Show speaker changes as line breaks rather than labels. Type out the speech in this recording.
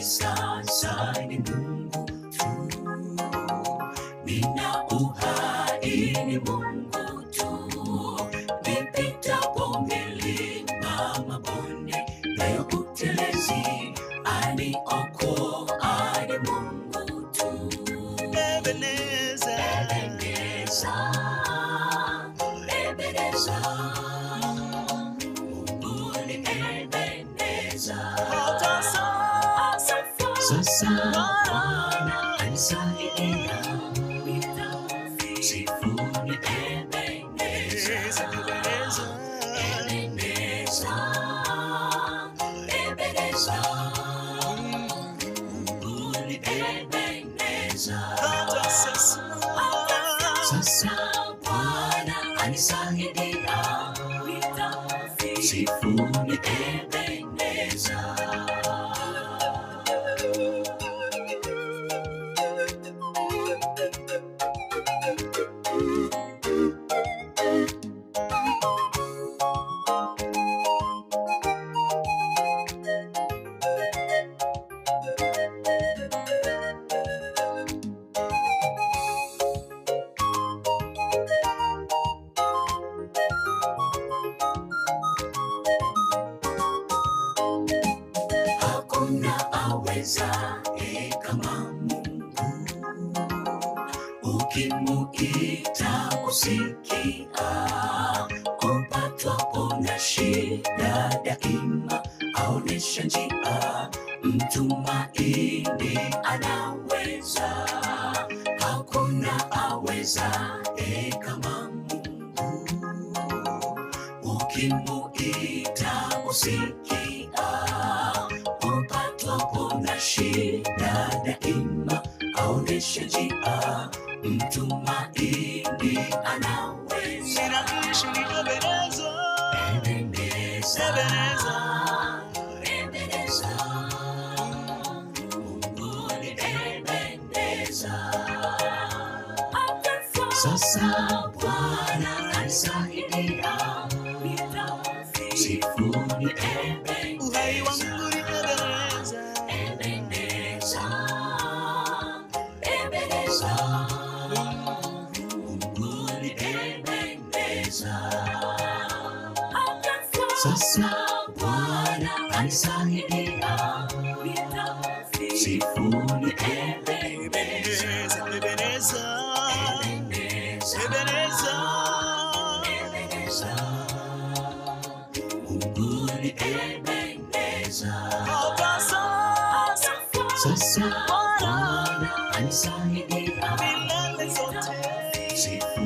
sasa ni Mungu tu. Nina uhai ni Mungu tu. Nipitapo milima mabonde, nayo utelezi aniokoa ni Mungu tu.
Ebenezer,
Ebenezer, Ebenezer, Mungu ni Ebenezer. Sasa Bwana anisaidia, sifu ni Ebenezer. Ebenezer, Ebenezer, Mungu ni Ebenezer. Sasa Bwana anisaidia, sifu ni Ebenezer. Hakuna awezaye kama Mungu, ukimuita kusikia. Upatwapo na shida daima aonesha njia, mtumaini anaweza. Hakuna awezaye kama Mungu, ukimuita kusikia. Upatwapo na shida daima aonesha njia, mtumaini anaweza.
ninaishi ni Ebenezer,
Ebenezer,
Ebenezer.
Ebenezer, Mungu ni Ebenezer. Sasa Bwana anisaidia, sifu ni
Uhai wangu
Ebenezer.
ni
Ebenezer,
Ebenezer.
Ebenezer, Mungu ni Ebenezer. Sasa Bwana anisaidia, sifu ni Ebenezer.
Ebenezer,
Ebenezer,
Ebenezer.
Ebenezer, Mungu ni Ebenezer. Sasa Bwana anisaidia,
Milele zote.
sifu